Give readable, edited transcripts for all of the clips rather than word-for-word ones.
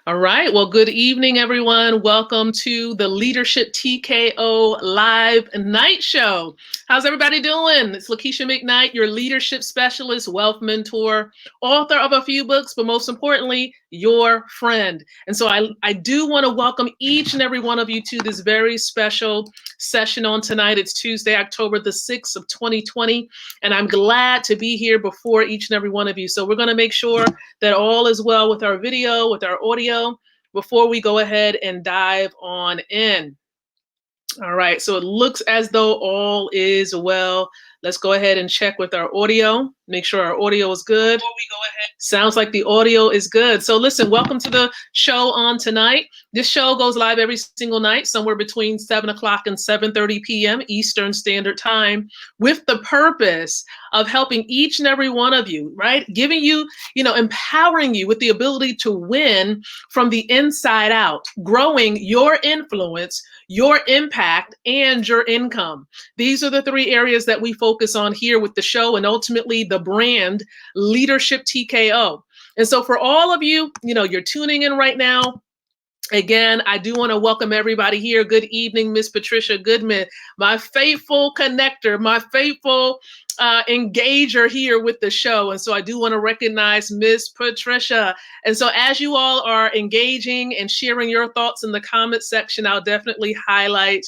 All right. Well, good evening, everyone. Welcome to the Leadership TKO Live Night Show. How's everybody doing? It's Lakeisha McKnight, your leadership specialist, wealth mentor, author of a few books, but most importantly, your friend. And so I do want to welcome each and every one of you to this very special session on tonight. It's Tuesday, October the 6th of 2020. And I'm glad to be here before each and every one of you. So we're going to make sure that all is well with our video, with our audio, before we go ahead and dive on in. All right, so it looks as though all is well. Let's go ahead and check with our audio, make sure our audio is good. Before we go ahead. Sounds like the audio is good. So listen, welcome to the show on tonight. This show goes live every single night, somewhere between 7 o'clock and 7:30 p.m. Eastern Standard Time, with the purpose of helping each and every one of you, right? Giving you, empowering you with the ability to win from the inside out, growing your influence, your impact, and your income. These are the three areas that we focus on here with the show and ultimately the brand Leadership TKO. And so for all of you, you're tuning in right now. Again, I do want to welcome everybody here. Good evening, Miss Patricia Goodman, my faithful connector, my faithful engager here with the show. And so I do want to recognize Miss Patricia. And so as you all are engaging and sharing your thoughts in the comment section, I'll definitely highlight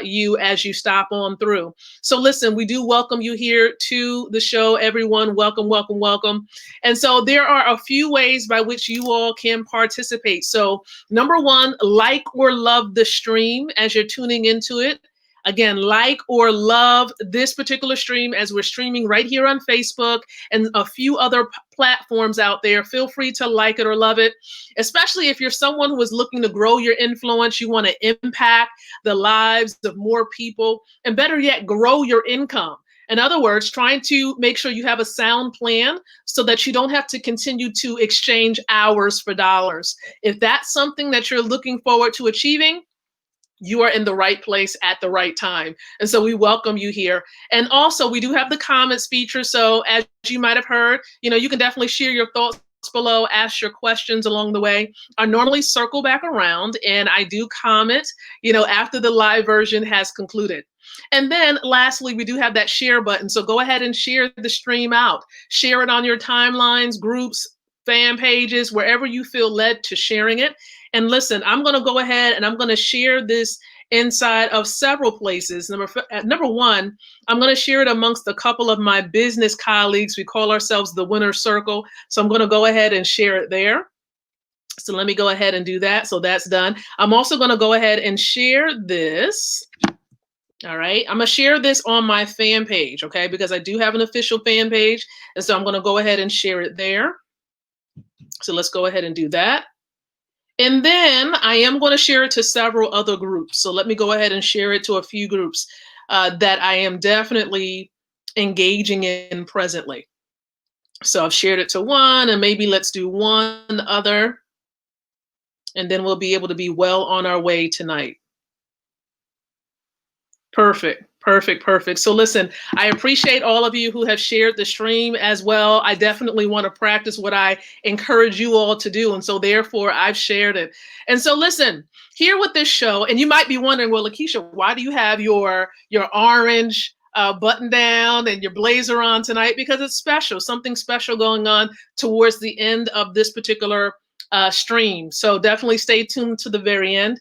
you as you stop on through. So listen, we do welcome you here to the show, everyone. Welcome, welcome, welcome. And so there are a few ways by which you all can participate. So number one, like or love the stream as you're tuning into it. Again, like or love this particular stream as we're streaming right here on Facebook and a few other platforms out there. Feel free to like it or love it, especially if you're someone who is looking to grow your influence, you want to impact the lives of more people, and better yet, grow your income. In other words, trying to make sure you have a sound plan so that you don't have to continue to exchange hours for dollars. If that's something that you're looking forward to achieving, you are in the right place at the right time. And so we welcome you here. And also we do have the comments feature. So as you might have heard, you can definitely share your thoughts below, ask your questions along the way. I normally circle back around and I do comment, after the live version has concluded. And then lastly, we do have that share button. So go ahead and share the stream out. Share it on your timelines, groups, fan pages, wherever you feel led to sharing it. And listen, I'm going to go ahead and I'm going to share this inside of several places. Number one, I'm going to share it amongst a couple of my business colleagues. We call ourselves the Winner Circle. So I'm going to go ahead and share it there. So let me go ahead and do that. So that's done. I'm also going to go ahead and share this. All right, I'm going to share this on my fan page, okay, because I do have an official fan page. And so I'm going to go ahead and share it there. So let's go ahead and do that. And then I am going to share it to several other groups. So let me go ahead and share it to a few groups that I am definitely engaging in presently. So I've shared it to one, and maybe let's do one other. And then we'll be able to be well on our way tonight. Perfect. Perfect. Perfect. So listen, I appreciate all of you who have shared the stream as well. I definitely want to practice what I encourage you all to do. And so therefore I've shared it. And so listen, here with this show, and you might be wondering, well, Lakeisha, why do you have your orange button down and your blazer on tonight? Because it's special, something special going on towards the end of this particular stream. So definitely stay tuned to the very end.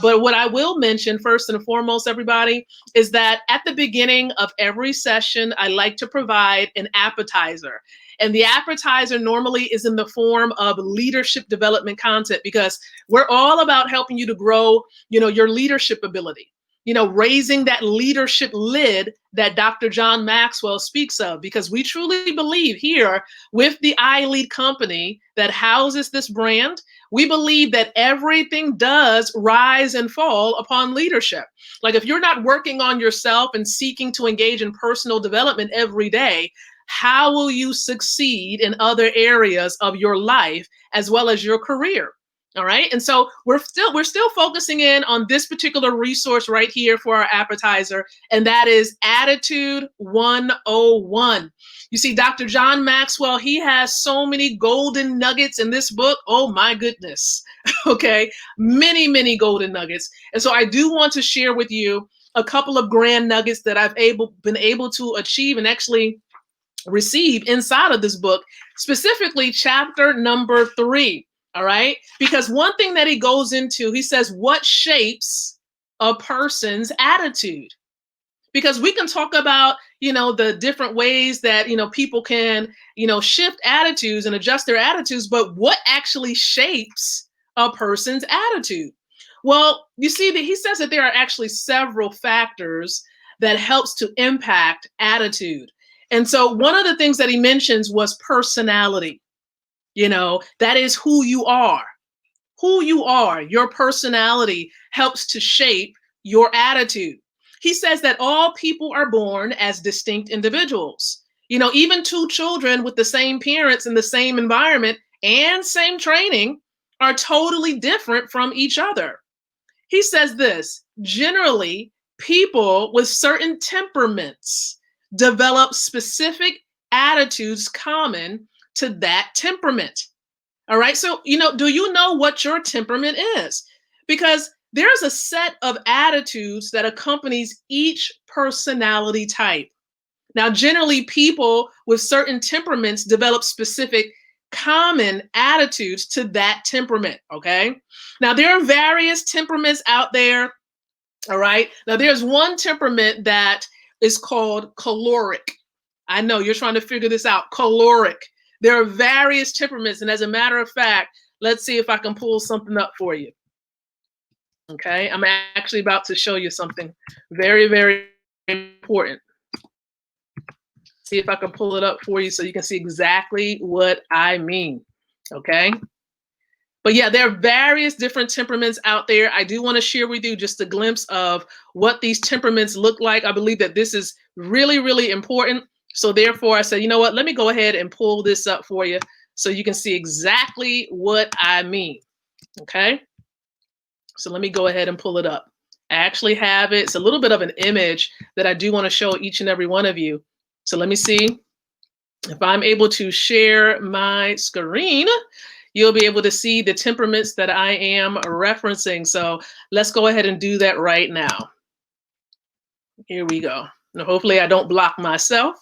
But what I will mention first and foremost, everybody, is that at the beginning of every session, I like to provide an appetizer. And the appetizer normally is in the form of leadership development content, because we're all about helping you to grow, your leadership ability. Raising that leadership lid that Dr. John Maxwell speaks of, because we truly believe here with the iLead company that houses this brand, we believe that everything does rise and fall upon leadership. Like if you're not working on yourself and seeking to engage in personal development every day, how will you succeed in other areas of your life as well as your career? All right. And so we're still focusing in on this particular resource right here for our appetizer. And that is Attitude 101. You see, Dr. John Maxwell, he has so many golden nuggets in this book. Oh my goodness. Okay. Many, many golden nuggets. And so I do want to share with you a couple of grand nuggets that I've been able to achieve and actually receive inside of this book, specifically chapter number 3. All right. Because one thing that he goes into, he says, what shapes a person's attitude? Because we can talk about, the different ways that, people can, shift attitudes and adjust their attitudes, but what actually shapes a person's attitude? Well, you see that he says that there are actually several factors that helps to impact attitude. And so one of the things that he mentions was personality. That is who you are. Who you are, your personality helps to shape your attitude. He says that all people are born as distinct individuals. Even two children with the same parents in the same environment and same training are totally different from each other. He says this, generally, people with certain temperaments develop specific attitudes common to that temperament. All right. So, do you know what your temperament is? Because there's a set of attitudes that accompanies each personality type. Now, generally, people with certain temperaments develop specific common attitudes to that temperament. Okay. Now, there are various temperaments out there. All right. Now, there's one temperament that is called caloric. I know you're trying to figure this out. Caloric. There are various temperaments. And as a matter of fact, let's see if I can pull something up for you. Okay, I'm actually about to show you something very, very important. See if I can pull it up for you so you can see exactly what I mean. Okay. But yeah, there are various different temperaments out there. I do want to share with you just a glimpse of what these temperaments look like. I believe that this is really, really important. So therefore, I said, you know what, let me go ahead and pull this up for you so you can see exactly what I mean. Okay. So let me go ahead and pull it up. I actually have it. It's a little bit of an image that I do want to show each and every one of you. So let me see if I'm able to share my screen. You'll be able to see the temperaments that I am referencing. So let's go ahead and do that right now. Here we go. Now, hopefully I don't block myself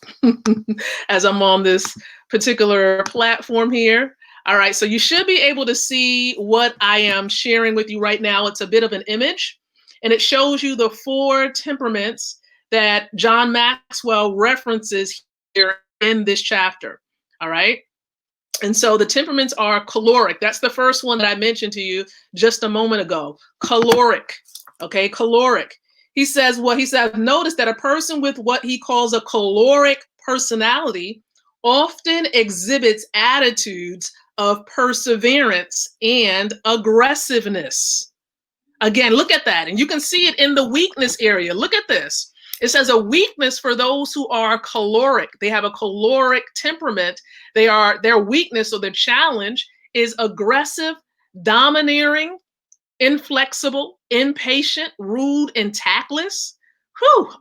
as I'm on this particular platform here. All right, so you should be able to see what I am sharing with you right now. It's a bit of an image, and it shows you the 4 temperaments that John Maxwell references here in this chapter. All right. And so the temperaments are caloric. That's the first one that I mentioned to you just a moment ago. Caloric. Okay, caloric. He says, I've noticed that a person with what he calls a caloric personality often exhibits attitudes of perseverance and aggressiveness. Again, look at that. And you can see it in the weakness area. Look at this. It says a weakness for those who are caloric. They have a caloric temperament. Their weakness or their challenge is aggressive, domineering, inflexible, impatient, rude, and tactless.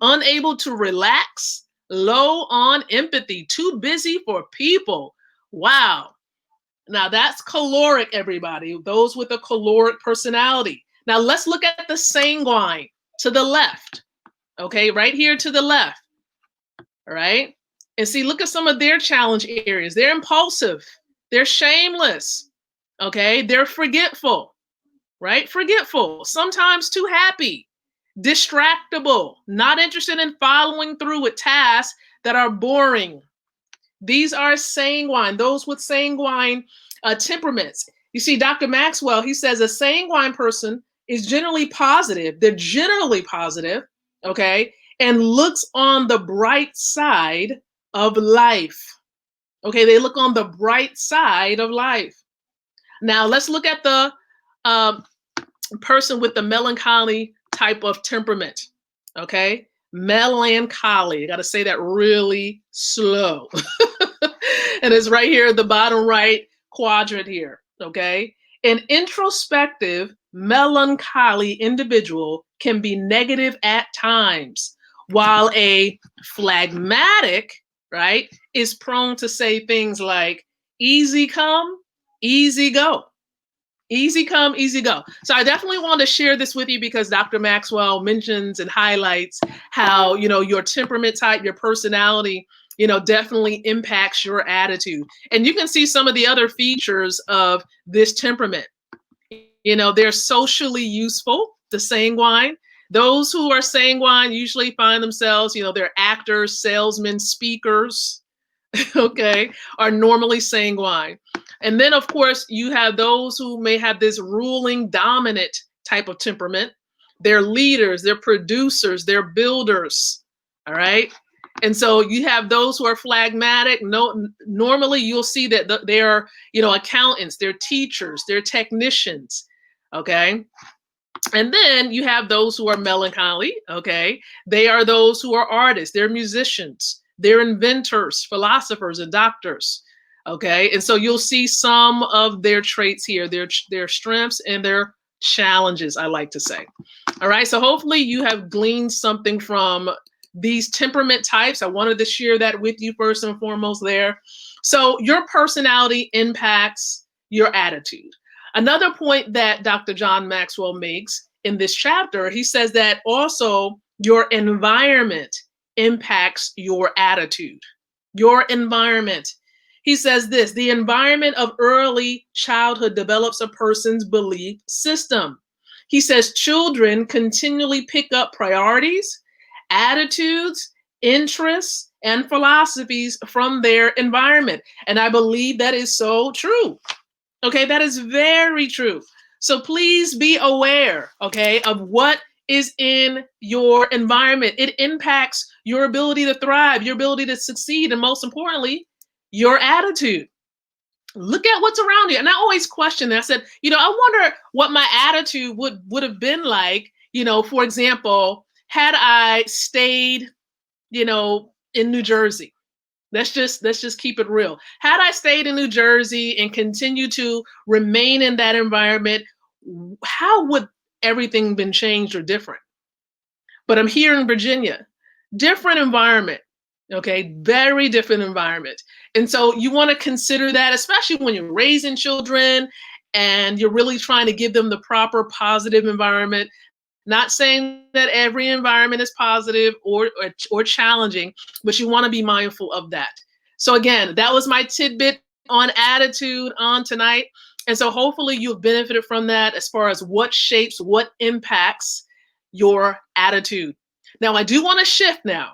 Unable to relax, low on empathy, too busy for people. Wow. Now that's caloric, everybody. Those with a caloric personality. Now let's look at the sanguine to the left. Okay, right here to the left. All right. And see, look at some of their challenge areas. They're impulsive. They're shameless. Okay. They're forgetful, right? Forgetful, sometimes too happy, distractible, not interested in following through with tasks that are boring. These are sanguine, those with sanguine temperaments. You see, Dr. Maxwell, he says a sanguine person is generally positive. They're generally positive. Okay, and looks on the bright side of life. Okay, they look on the bright side of life. Now let's look at the person with the melancholy type of temperament. Okay, melancholy. You got to say that really slow. And it's right here at the bottom right quadrant here. Okay, an introspective, melancholy individual can be negative at times, while a phlegmatic, right, is prone to say things like easy come, easy go. Easy come, easy go. So I definitely want to share this with you because Dr. Maxwell mentions and highlights how, your temperament type, your personality, definitely impacts your attitude. And you can see some of the other features of this temperament. They're socially useful, the sanguine. Those who are sanguine usually find themselves, they're actors, salesmen, speakers, okay, are normally sanguine. And then, of course, you have those who may have this ruling, dominant type of temperament. They're leaders, they're producers, they're builders, all right? And so you have those who are phlegmatic. No, normally you'll see that they're, accountants, they're teachers, they're technicians, okay? And then you have those who are melancholy, okay? They are those who are artists, they're musicians, they're inventors, philosophers, and doctors, okay? And so you'll see some of their traits here, their strengths and their challenges, I like to say. All right, so hopefully you have gleaned something from these temperament types. I wanted to share that with you first and foremost there. So your personality impacts your attitude. Another point that Dr. John Maxwell makes in this chapter, he says that also your environment impacts your attitude. Your environment. He says this, the environment of early childhood develops a person's belief system. He says children continually pick up priorities, attitudes, interests, and philosophies from their environment. And I believe that is so true. Okay, that is very true. So please be aware, okay, of what is in your environment. It impacts your ability to thrive, your ability to succeed, and most importantly, your attitude. Look at what's around you. And I always question that. I said, I wonder what my attitude would have been like, for example, had I stayed, in New Jersey. Let's just keep it real. Had I stayed in New Jersey and continued to remain in that environment, how would everything been changed or different? But I'm here in Virginia, different environment, okay, very different environment. And so you want to consider that, especially when you're raising children and you're really trying to give them the proper positive environment. Not saying that every environment is positive or challenging, but you want to be mindful of that. So again, that was my tidbit on attitude on tonight. And so hopefully you've benefited from that as far as what shapes, what impacts your attitude. Now, I do want to shift now.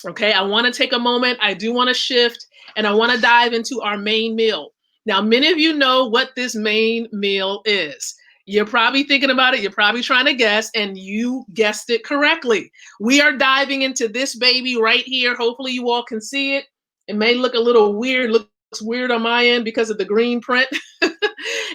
Okay, I want to take a moment. I do want to shift and I want to dive into our main meal. Now, many of you know what this main meal is. You're probably thinking about it. You're probably trying to guess, and you guessed it correctly. We are diving into this baby right here. Hopefully you all can see it. It may look a little weird, looks weird on my end because of the green print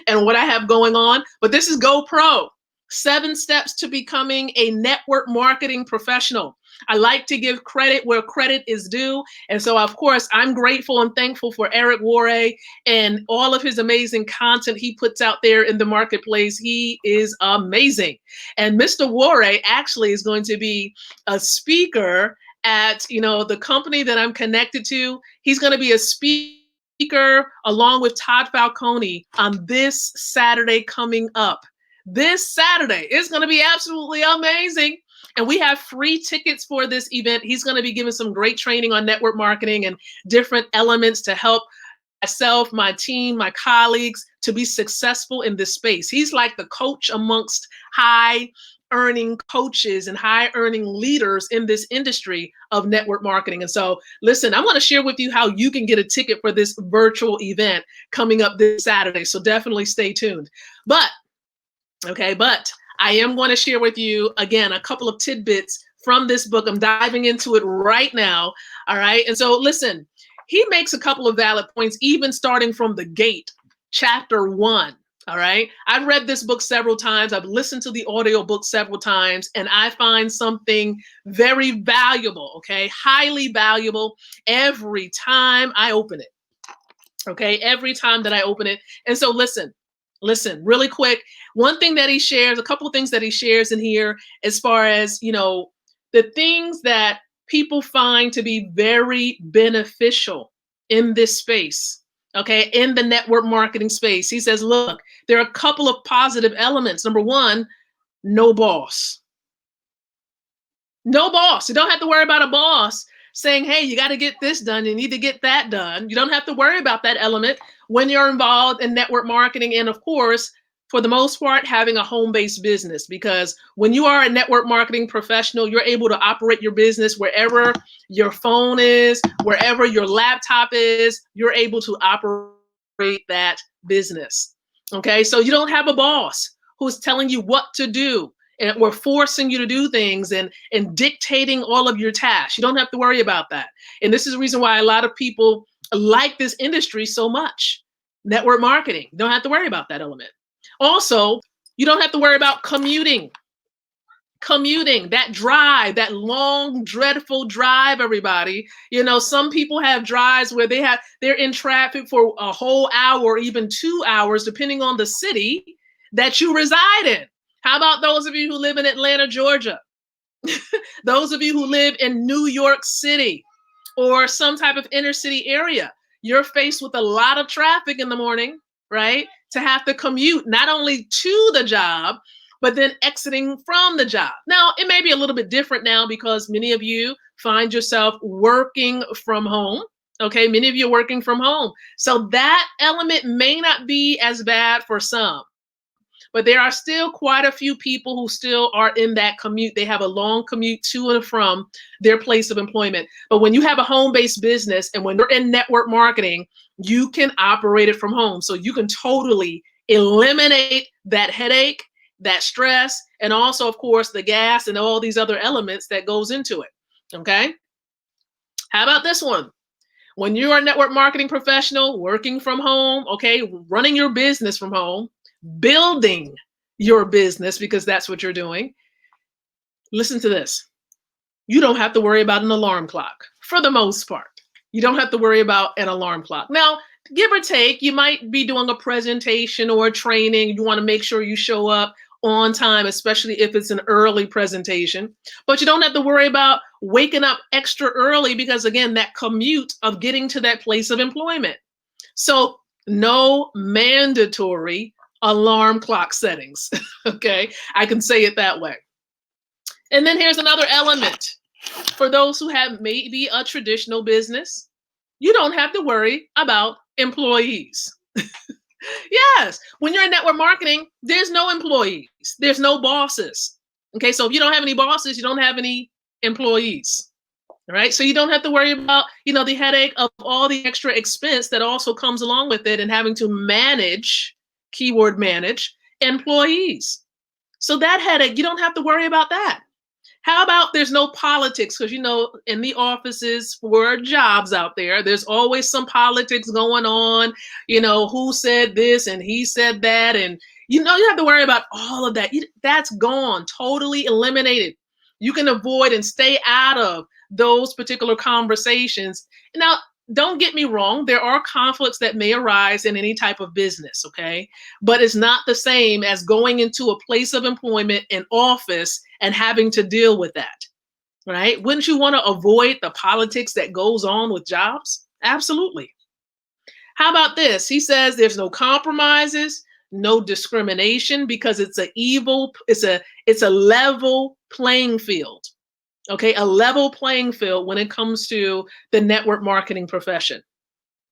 and what I have going on. But this is GoPro, 7 steps to becoming a network marketing professional. I like to give credit where credit is due. And so, of course, I'm grateful and thankful for Eric Worre and all of his amazing content he puts out there in the marketplace. He is amazing. And Mr. Worre actually is going to be a speaker at, the company that I'm connected to. He's going to be a speaker along with Todd Falcone on this Saturday coming up. This Saturday is going to be absolutely amazing. And we have free tickets for this event. He's going to be giving some great training on network marketing and different elements to help myself, my team, my colleagues to be successful in this space. He's like the coach amongst high earning coaches and high earning leaders in this industry of network marketing. And so, listen, I want to share with you how you can get a ticket for this virtual event coming up this Saturday. So definitely stay tuned. But I am going to share with you, again, a couple of tidbits from this book. I'm diving into it right now. All right. And so listen, he makes a couple of valid points, even starting from the gate, chapter 1. All right. I've read this book several times. I've listened to the audiobook several times, and I find something very valuable, okay, highly valuable every time I open it. Okay. Every time that I open it. And so listen, really quick. One thing that he shares, a couple of things that he shares in here, as far as, the things that people find to be very beneficial in this space, okay, in the network marketing space. He says, look, there are a couple of positive elements. Number one, no boss. No boss. You don't have to worry about a boss saying, hey, you got to get this done. You need to get that done. You don't have to worry about that element when you're involved in network marketing. And of course, for the most part, having a home-based business, because when you are a network marketing professional, you're able to operate your business wherever your phone is, wherever your laptop is, you're able to operate that business. Okay, so you don't have a boss who's telling you what to do, and we're forcing you to do things and dictating all of your tasks. You don't have to worry about that. And this is the reason why a lot of people like this industry so much. Network marketing, you don't have to worry about that element. Also, you don't have to worry about commuting. Commuting, that drive, that long, dreadful drive, everybody. You know, some people have drives where they're in traffic for a whole hour or even 2 hours, depending on the city that you reside in. How about those of you who live in Atlanta, Georgia? Those of you who live in New York City or some type of inner city area, you're faced with a lot of traffic in the morning, right? To have to commute not only to the job, but then exiting from the job. Now, it may be a little bit different now because many of you find yourself working from home. Okay, many of you are working from home. So that element may not be as bad for some. But there are still quite a few people who still are in that commute. They have a long commute to and from their place of employment. But when you have a home-based business and when you're in network marketing, you can operate it from home. So you can totally eliminate that headache, that stress, and also, of course, the gas and all these other elements that goes into it. Okay? How about this one? When you are a network marketing professional working from home, okay, running your business from home, building your business, because that's what you're doing. Listen to this. You don't have to worry about an alarm clock for the most part. You don't have to worry about an alarm clock. Now, give or take, you might be doing a presentation or a training. You want to make sure you show up on time, especially if it's an early presentation. But you don't have to worry about waking up extra early because, again, that commute of getting to that place of employment. So no mandatory alarm clock settings. Okay, I can say it that way. And then here's another element. For those who have maybe a traditional business, you don't have to worry about employees. Yes, when you're in network marketing, there's no employees, there's no bosses. Okay, so if you don't have any bosses, you don't have any employees. All right, so you don't have to worry about, the headache of all the extra expense that also comes along with it and having to manage, keyword manage, employees. So that headache, you don't have to worry about that. How about there's no politics? Because, in the offices for jobs out there, there's always some politics going on, who said this and he said that. And, you have to worry about all of that. That's gone, totally eliminated. You can avoid and stay out of those particular conversations. Now, don't get me wrong, there are conflicts that may arise in any type of business, okay? But it's not the same as going into a place of employment, an office, and having to deal with that, right? Wouldn't you want to avoid the politics that goes on with jobs? Absolutely. How about this? He says there's no compromises, no discrimination, because it's a level playing field. Okay, a level playing field when it comes to the network marketing profession.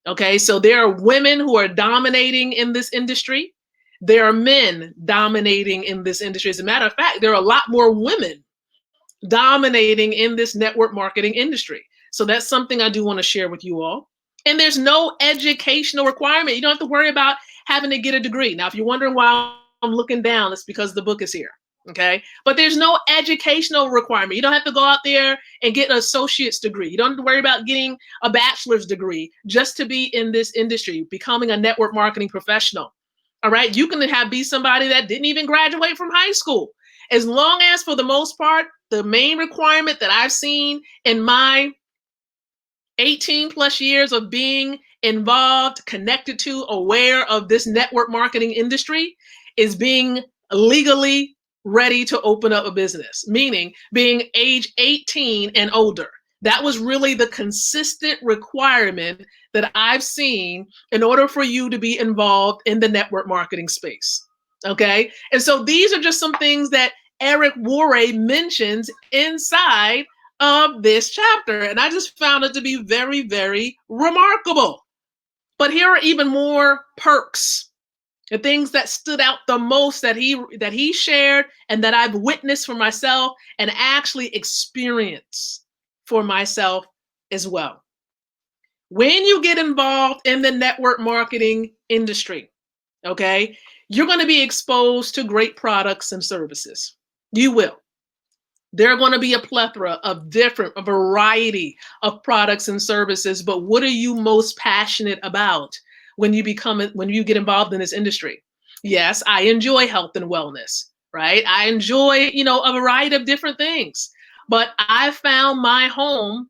Okay, so there are women who are dominating in this industry. There are men dominating in this industry. As a matter of fact, there are a lot more women dominating in this network marketing industry. So that's something I do want to share with you all. And there's no educational requirement. You don't have to worry about having to get a degree. Now, if you're wondering why I'm looking down, it's because the book is here. Okay, but there's no educational requirement. You don't have to go out there and get an associate's degree. You don't have to worry about getting a bachelor's degree just to be in this industry, becoming a network marketing professional. All right, you can be somebody that didn't even graduate from high school. As long as, for the most part, the main requirement that I've seen in my 18 plus years of being involved, connected to, aware of this network marketing industry is being legally ready to open up a business, meaning being age 18 and older. That was really the consistent requirement that I've seen in order for you to be involved in the network marketing space. Okay. And so these are just some things that Eric Worre mentions inside of this chapter. And I just found it to be very, very remarkable. But here are even more perks, the things that stood out the most that he shared and that I've witnessed for myself and actually experienced for myself as well. When you get involved in the network marketing industry, okay, you're going to be exposed to great products and services. You will. There are going to be a plethora of a variety of products and services, but what are you most passionate about when you get involved in this industry? Yes, I enjoy health and wellness, right? I enjoy, a variety of different things, but I found my home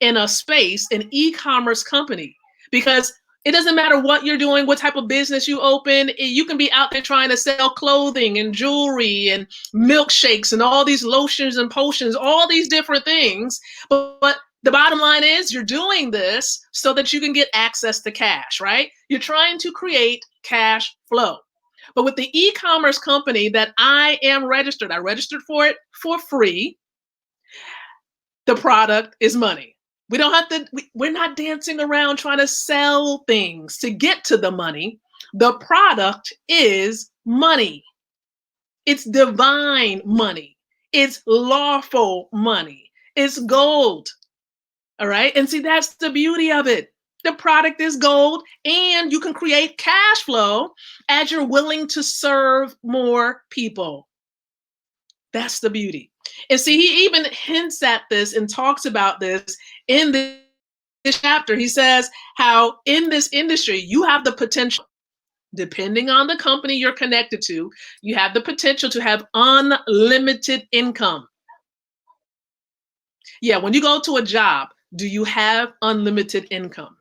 in a space, an e-commerce company, because it doesn't matter what you're doing, what type of business you open. You can be out there trying to sell clothing and jewelry and milkshakes and all these lotions and potions, all these different things. But the bottom line is you're doing this so that you can get access to cash, right? You're trying to create cash flow. But with the e-commerce company that I registered for it for free. The product is money. We don't have to, we're not dancing around trying to sell things to get to the money. The product is money. It's divine money. It's lawful money. It's gold. All right. And see, that's the beauty of it. The product is gold, and you can create cash flow as you're willing to serve more people. That's the beauty. And see, he even hints at this and talks about this in this chapter. He says how in this industry, you have the potential, depending on the company you're connected to, you have the potential to have unlimited income. Yeah, when you go to a job, do you have unlimited income?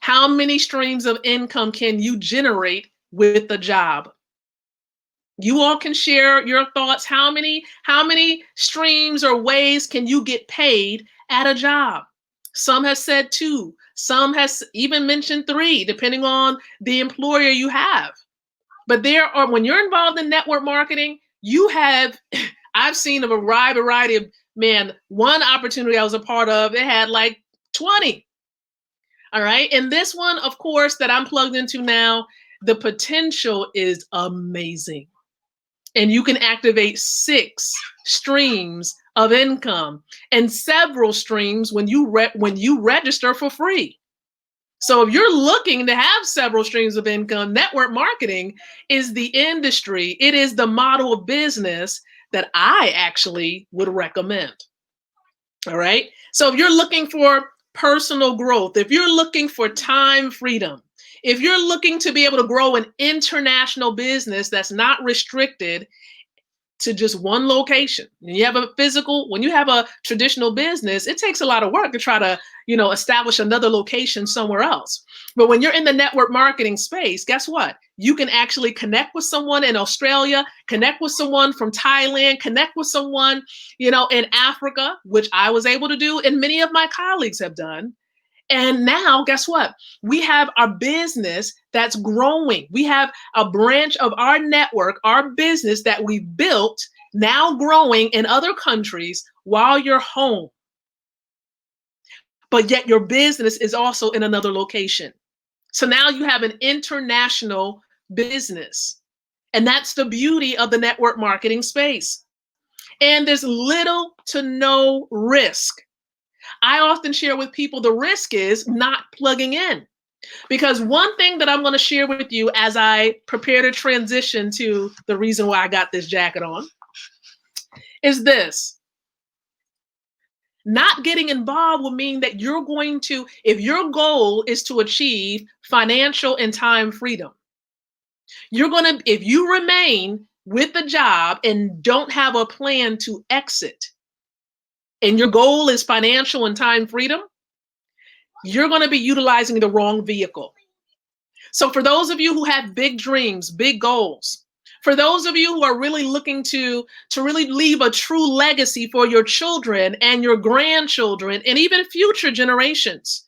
How many streams of income can you generate with a job? You all can share your thoughts. How many streams or ways can you get paid at a job? Some have said 2. Some has even mentioned 3, depending on the employer you have. But when you're involved in network marketing, you have, I've seen a variety of, one opportunity I was a part of, it had like 20. All right. And this one, of course, that I'm plugged into now, the potential is amazing. And you can activate 6 streams of income and several streams when you register for free. So if you're looking to have several streams of income, network marketing is the industry. It is the model of business that I actually would recommend. All right. So if you're looking for personal growth, if you're looking for time freedom, if you're looking to be able to grow an international business that's not restricted to just one location, and you have when you have a traditional business, it takes a lot of work to try to, establish another location somewhere else. But when you're in the network marketing space, guess what? You can actually connect with someone in Australia, connect with someone from Thailand, connect with someone, in Africa, which I was able to do, and many of my colleagues have done. And now, guess what? We have our business that's growing. We have a branch of our network, our business that we built, now growing in other countries while you're home. But yet your business is also in another location. So now you have an international business. And that's the beauty of the network marketing space. And there's little to no risk. I often share with people the risk is not plugging in. Because one thing that I'm going to share with you as I prepare to transition to the reason why I got this jacket on is this. Not getting involved will mean that you're going to, if your goal is to achieve financial and time freedom, if you remain with the job and don't have a plan to exit, and your goal is financial and time freedom, you're going to be utilizing the wrong vehicle. So for those of you who have big dreams, big goals, For those of you who are really looking to really leave a true legacy for your children and your grandchildren and even future generations,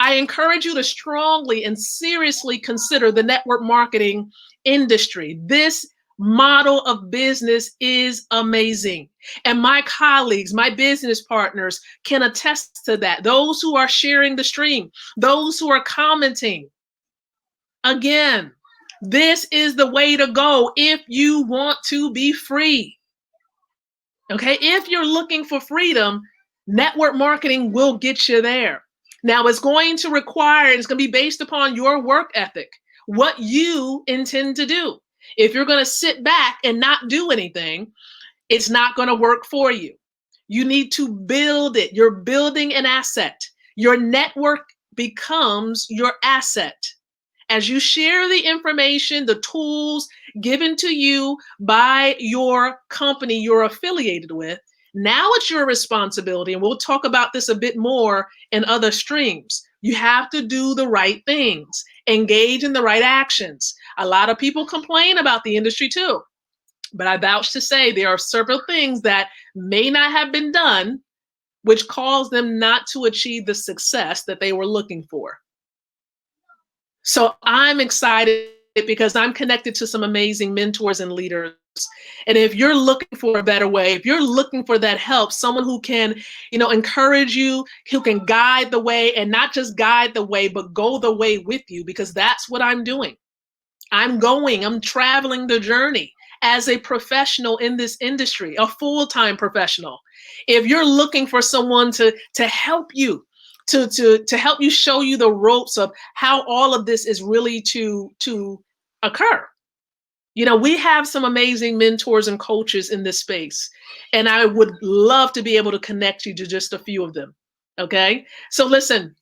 I encourage you to strongly and seriously consider the network marketing industry. This model of business is amazing. And my colleagues, my business partners can attest to that. Those who are sharing the stream, those who are commenting. Again, this is the way to go if you want to be free. Okay, if you're looking for freedom, network marketing will get you there. Now, it's going to be based upon your work ethic, what you intend to do. If you're going to sit back and not do anything, it's not going to work for you. You need to build it. You're building an asset. Your network becomes your asset. As you share the information, the tools given to you by your company you're affiliated with, now it's your responsibility, and we'll talk about this a bit more in other streams. You have to do the right things, engage in the right actions. A lot of people complain about the industry too, but I vouch to say there are several things that may not have been done, which caused them not to achieve the success that they were looking for. So I'm excited because I'm connected to some amazing mentors and leaders. And if you're looking for a better way, if you're looking for that help, someone who can, encourage you, who can guide the way, and not just guide the way, but go the way with you, because that's what I'm doing. I'm traveling the journey as a professional in this industry, a full-time professional. If you're looking for someone to help you, to help you, show you the ropes of how all of this is really to occur. We have some amazing mentors and coaches in this space, and I would love to be able to connect you to just a few of them. Okay. So listen,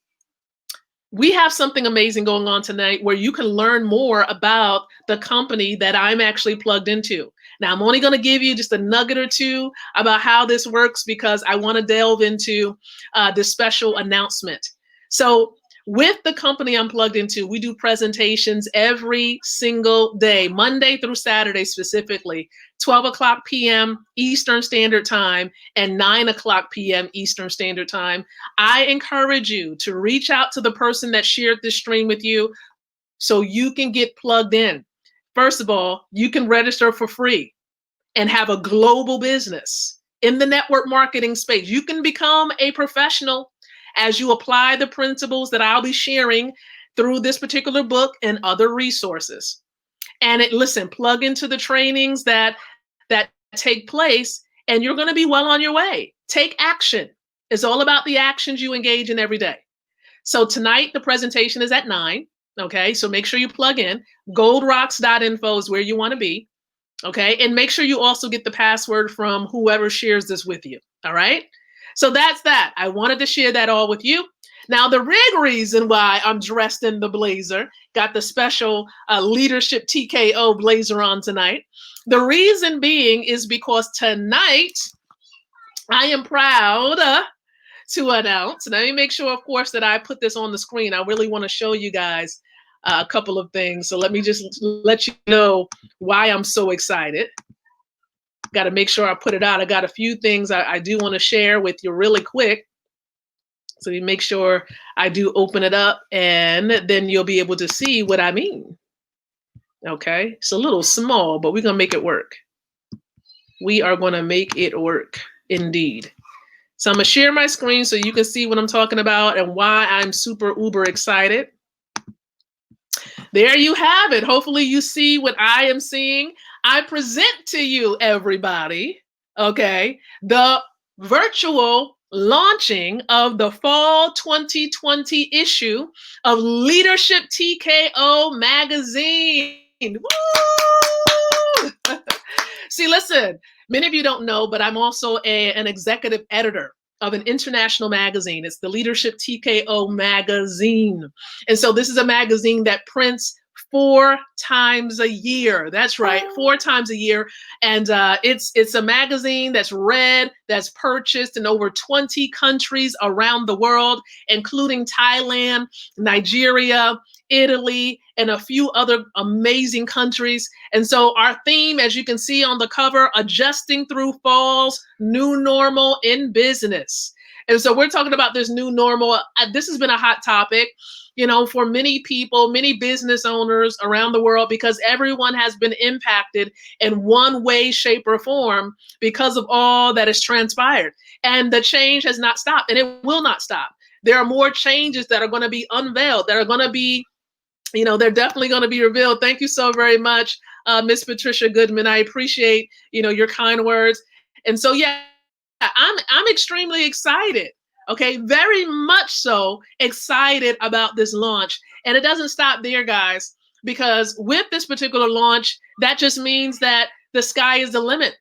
we have something amazing going on tonight where you can learn more about the company that I'm actually plugged into. Now, I'm only going to give you just a nugget or two about how this works because I want to delve into this special announcement. So with the company I'm plugged into, we do presentations every single day, Monday through Saturday specifically, 12 o'clock p.m. Eastern Standard Time and 9 o'clock p.m. Eastern Standard Time. I encourage you to reach out to the person that shared this stream with you so you can get plugged in. First of all, you can register for free and have a global business in the network marketing space. You can become a professional as you apply the principles that I'll be sharing through this particular book and other resources. And listen, plug into the trainings that take place, and you're going to be well on your way. Take action. It's all about the actions you engage in every day. So tonight, the presentation is at 9. Okay, so make sure you plug in. Goldrocks.info is where you want to be. Okay, and make sure you also get the password from whoever shares this with you. All right. So that's that. I wanted to share that all with you. Now, the big reason why I'm dressed in the blazer, got the special leadership TKO blazer on tonight. The reason being is because tonight I am proud to announce, and let me make sure, of course, that I put this on the screen. I really want to show you guys a couple of things. So let me just let you know why I'm so excited. Got to make sure I put it out. I got a few things I do want to share with you really quick. So you make sure I do open it up, and then you'll be able to see what I mean. Okay, it's a little small, but we're going to make it work. We are going to make it work indeed. So I'm going to share my screen so you can see what I'm talking about and why I'm super uber excited. There you have it. Hopefully you see what I am seeing. I present to you, everybody, okay, the virtual launching of the fall 2020 issue of Leadership TKO magazine. Woo! See, listen, many of you don't know, but I'm also an executive editor of an international magazine. It's the Leadership TKO magazine. And so this is a magazine that prints 4 times a year. That's right, 4 times a year. And it's a magazine that's read, that's purchased in over 20 countries around the world, including Thailand, Nigeria, Italy, and a few other amazing countries. And so our theme, as you can see on the cover, adjusting through fall's new normal in business. And so we're talking about this new normal. This has been a hot topic, for many people, many business owners around the world, because everyone has been impacted in one way, shape, or form because of all that has transpired. And the change has not stopped, and it will not stop. There are more changes that are going to be unveiled, that are going to be, they're definitely going to be revealed. Thank you so very much, Miss Patricia Goodman. I appreciate, your kind words. And so, yeah, I'm extremely excited. Okay, very much so excited about this launch. And it doesn't stop there, guys, because with this particular launch, that just means that the sky is the limit.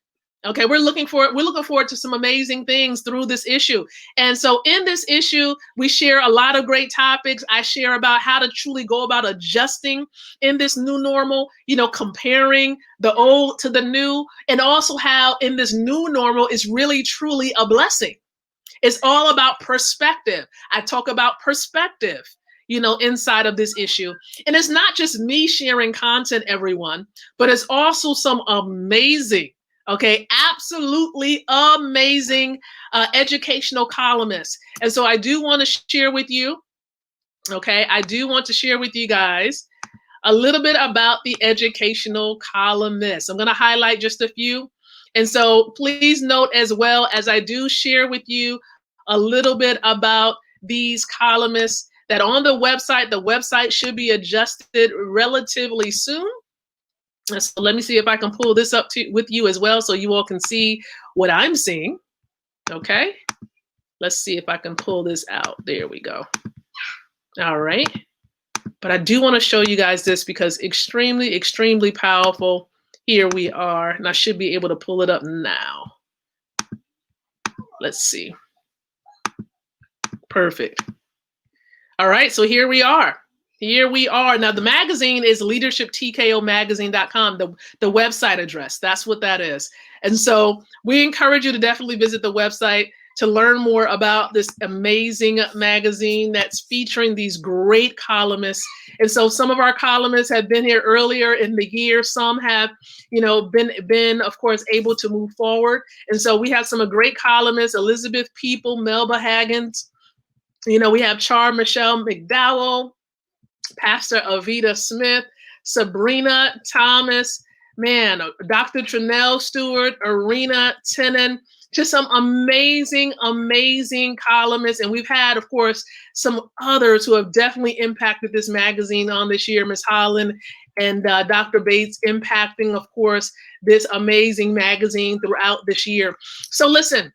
Okay, we're looking forward to some amazing things through this issue. And so in this issue, we share a lot of great topics. I share about how to truly go about adjusting in this new normal, comparing the old to the new, and also how in this new normal is really truly a blessing. It's all about perspective. I talk about perspective, inside of this issue. And it's not just me sharing content, everyone, but it's also some amazing, absolutely amazing educational columnists. And so I do want to share with you, I do want to share with you guys a little bit about the educational columnists. I'm going to highlight just a few. And so please note as well, as I do share with you a little bit about these columnists, that on the website should be adjusted relatively soon. So let me see if I can pull this up with you as well, so you all can see what I'm seeing. Okay, let's see if I can pull this out. There we go. All right. But I do want to show you guys this because extremely, extremely powerful. Here we are, and I should be able to pull it up now. Let's see. Perfect. All right, so here we are. Here we are. Now, the magazine is leadershiptkomagazine.com, the website address. That's what that is. And so we encourage you to definitely visit the website to learn more about this amazing magazine that's featuring these great columnists. And so some of our columnists have been here earlier in the year. Some have, been, of course, able to move forward. And so we have some great columnists: Elizabeth People, Melba Haggins. We have Char Michelle McDowell, Pastor Avita Smith, Sabrina Thomas, Dr. Trinell Stewart, Arena Tenen, just some amazing, amazing columnists. And we've had, of course, some others who have definitely impacted this magazine on this year, Ms. Holland and Dr. Bates, impacting, of course, this amazing magazine throughout this year. So listen,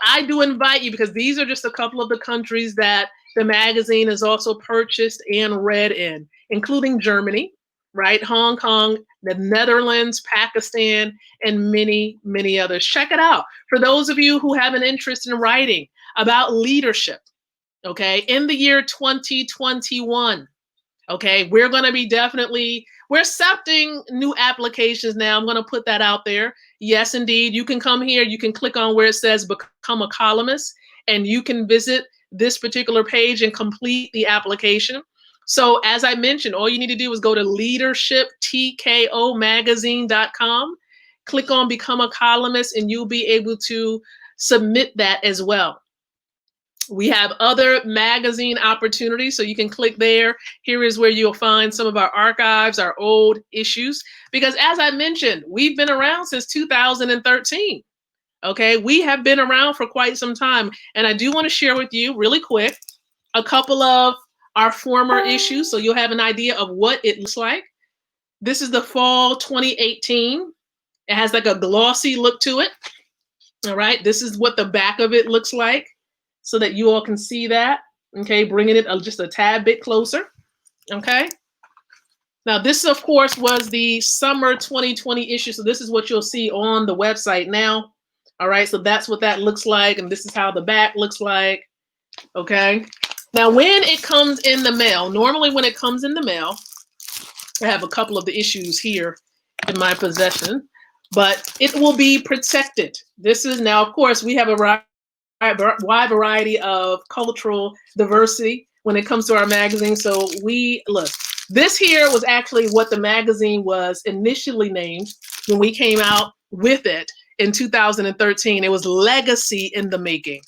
I do invite you, because these are just a couple of the countries that the magazine is also purchased and read in, including Germany, right? Hong Kong, the Netherlands, Pakistan, and many, many others. Check it out. For those of you who have an interest in writing about leadership, in the year 2021, we're going to be we're accepting new applications now. I'm going to put that out there. Yes, indeed. You can come here. You can click on where it says Become a Columnist, and you can visit this particular page and complete the application. So as I mentioned, all you need to do is go to leadershiptkomagazine.com, click on Become a Columnist, and you'll be able to submit that as well. We have other magazine opportunities, so you can click there. Here is where you'll find some of our archives, our old issues, because as I mentioned, we've been around since 2013. We have been around for quite some time. And I do want to share with you really quick a couple of our former issues, so you'll have an idea of what it looks like. This is the fall 2018. It has like a glossy look to it. All right, this is what the back of it looks like, so that you all can see that. Bringing it just a tad bit closer. Now this, of course, was the summer 2020 issue. So this is what you'll see on the website now. All right, so that's what that looks like. And this is how the back looks like. Now, when it comes in the mail, normally when it comes in the mail, I have a couple of the issues here in my possession, but it will be protected. This is now, of course, we have a wide variety of cultural diversity when it comes to our magazine. So This here was actually what the magazine was initially named when we came out with it in 2013. It was Legacy in the Making.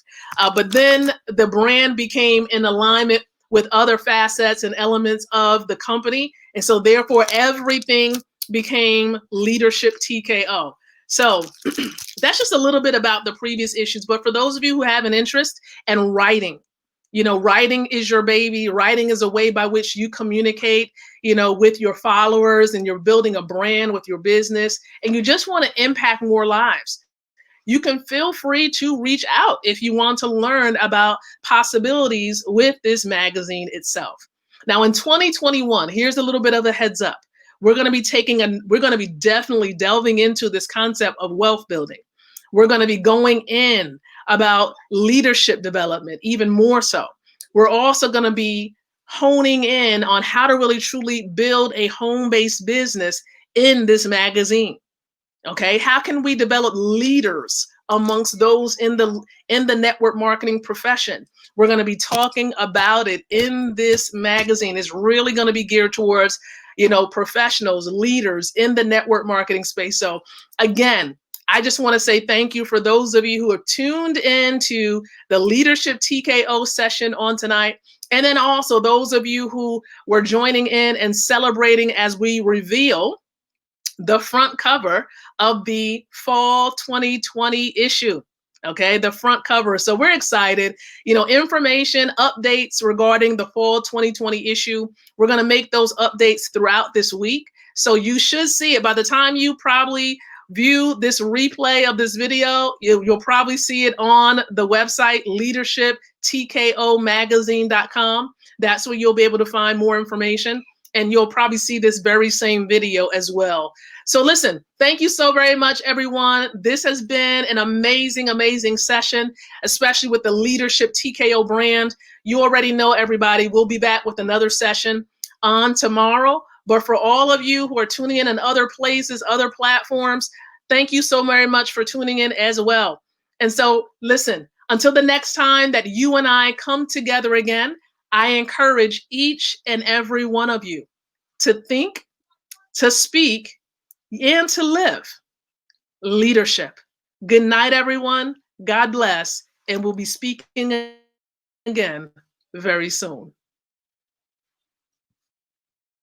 But then the brand became in alignment with other facets and elements of the company. And so therefore everything became Leadership TKO. So that's just a little bit about the previous issues. But for those of you who have an interest in writing, writing is your baby. Writing is a way by which you communicate, with your followers, and you're building a brand with your business, and you just want to impact more lives. You can feel free to reach out if you want to learn about possibilities with this magazine itself. Now in 2021, here's a little bit of a heads up. We're going to be definitely delving into this concept of wealth building. We're going to be going in about leadership development, even more so. We're also going to be honing in on how to really truly build a home-based business in this magazine. Okay, how can we develop leaders amongst those in the network marketing profession? We're going to be talking about it in this magazine. It's really going to be geared towards, professionals, leaders in the network marketing space. So again, I just want to say thank you for those of you who have tuned into the Leadership TKO session on tonight. And then also those of you who were joining in and celebrating as we reveal the front cover of the fall 2020 issue. Okay, the front cover. So we're excited. Information, updates regarding the fall 2020 issue. We're going to make those updates throughout this week. So you should see it by the time you probably view this replay of this video. You'll probably see it on the website, leadershiptkomagazine.com. That's where you'll be able to find more information. And you'll probably see this very same video as well. So listen, thank you so very much, everyone. This has been an amazing, amazing session, especially with the Leadership TKO brand. You already know, everybody, we'll be back with another session on tomorrow. But for all of you who are tuning in other places, other platforms, thank you so very much for tuning in as well. And so listen, until the next time that you and I come together again, I encourage each and every one of you to think, to speak, and to live leadership. Good night, everyone. God bless. And we'll be speaking again very soon.